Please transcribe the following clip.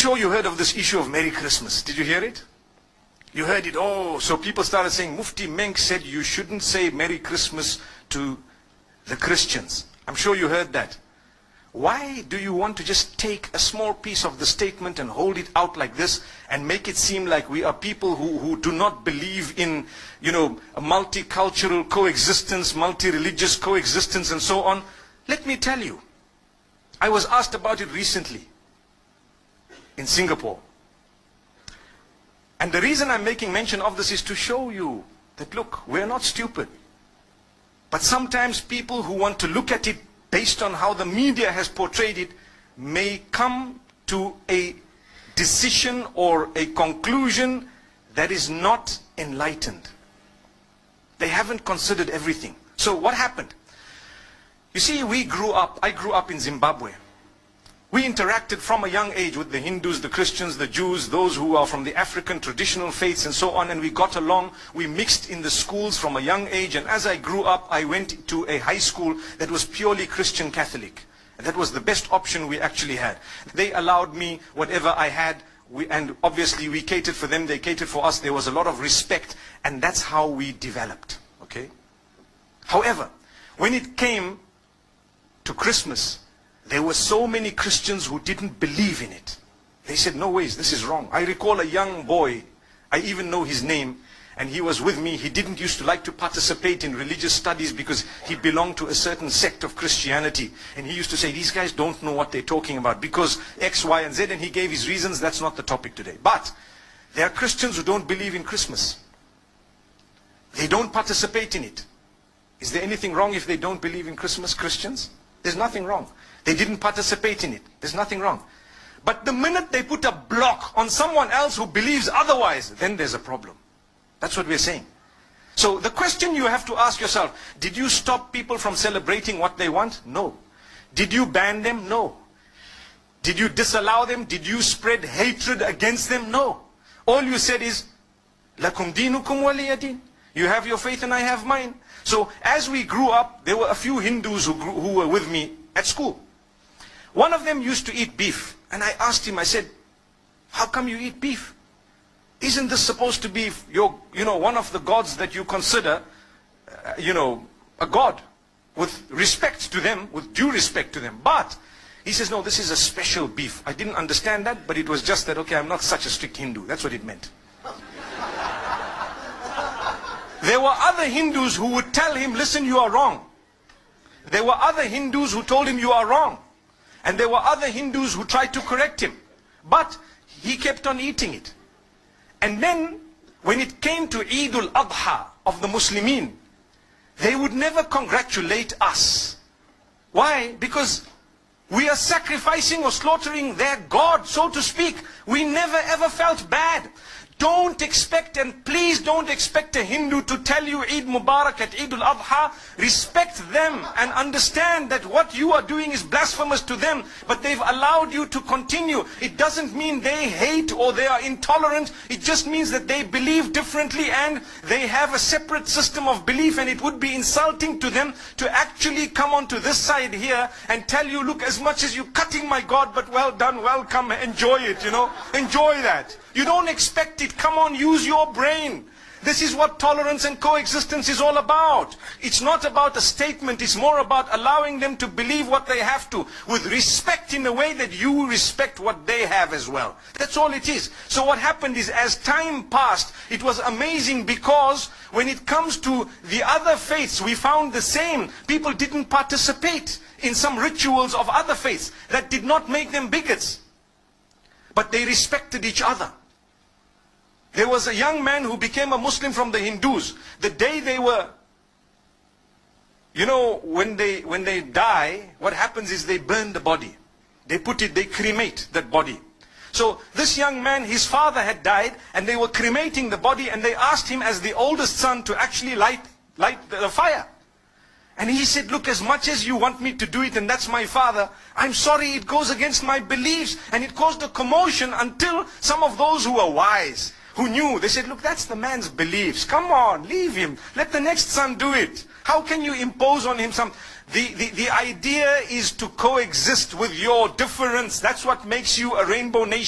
sure you heard of this issue of Merry Christmas. Did you hear it? You heard it. Oh, so people started saying, Mufti Menk said you shouldn't say Merry Christmas to the Christians. I'm sure you heard that. Why do you want to just take a small piece of the statement and hold it out like this and make it seem like we are people who do not believe in, a multicultural coexistence, multi-religious coexistence and so on? Let me tell you, I was asked about it recently in Singapore. And the reason I'm making mention of this is to show you that, look, we're not stupid. But sometimes people who want to look at it based on how the media has portrayed it may come to a decision or a conclusion that is not enlightened. They haven't considered everything. So what happened? You see, I grew up in Zimbabwe. We interacted from a young age with the Hindus, the Christians, the Jews, those who are from the African traditional faiths and so on, and we got along. We mixed in the schools from a young age, and as I grew up, I went to a high school that was purely Christian Catholic. And that was the best option we actually had. They allowed me whatever I had, and obviously we catered for them, they catered for us. There was a lot of respect, and that's how we developed. Okay? However, when it came to Christmas, there were so many Christians who didn't believe in it. They said, no ways, this is wrong. I recall a young boy, I even know his name, and he was with me. He didn't used to like to participate in religious studies because he belonged to a certain sect of Christianity. And he used to say, these guys don't know what they're talking about because X, Y, and Z, and he gave his reasons. That's not the topic today. But there are Christians who don't believe in Christmas. They don't participate in it. Is there anything wrong if they don't believe in Christmas, Christians? There's nothing wrong. They didn't participate in it. There's nothing wrong. But the minute they put a block on someone else who believes otherwise, then there's a problem. That's what we're saying. So the question you have to ask yourself, did you stop people from celebrating what they want? No. Did you ban them? No. Did you disallow them? Did you spread hatred against them? No. All you said is, Lakum dinukum waliya din. You have your faith and I have mine. So as we grew up, there were a few Hindus who were with me at school. One of them used to eat beef. And I asked him, I said, how come you eat beef? Isn't this supposed to be one of the gods that you consider, a god with respect to them, with due respect to them? But he says, no, this is a special beef. I didn't understand that, but it was just that, okay, I'm not such a strict Hindu. That's what it meant. There were other Hindus who would tell him, listen, you are wrong. There were other Hindus who told him you are wrong. And there were other Hindus who tried to correct him. But he kept on eating it. And then, when it came to Eid al-Adha of the Muslimin, they would never congratulate us. Why? Because we are sacrificing or slaughtering their God, so to speak. We never ever felt bad. Don't expect, and please don't expect a Hindu to tell you Eid Mubarak at Eid al-Adha. Respect them and understand that what you are doing is blasphemous to them, but they've allowed you to continue. It doesn't mean they hate or they are intolerant. It just means that they believe differently and they have a separate system of belief, and it would be insulting to them to actually come onto this side here and tell you, look, as much as you're cutting my God, but well done, welcome, enjoy it, enjoy that. You don't expect it. Come on, use your brain. This is what tolerance and coexistence is all about. It's not about a statement. It's more about allowing them to believe what they have to, with respect in a way that you respect what they have as well. That's all it is. So what happened is, as time passed, it was amazing, because when it comes to the other faiths, we found the same. People didn't participate in some rituals of other faiths. That did not make them bigots. But they respected each other. There was a young man who became a Muslim from the Hindus. The day they were, when they die, what happens is they burn the body. They cremate that body. So this young man, his father had died, and they were cremating the body, and they asked him as the oldest son to actually light the fire. And he said, look, as much as you want me to do it, and that's my father, I'm sorry, it goes against my beliefs. And it caused a commotion until some of those who were wise, who knew, they said, look, that's the man's beliefs. Come on, leave him. Let the next son do it. How can you impose on him some... The idea is to coexist with your difference. That's what makes you a rainbow nation.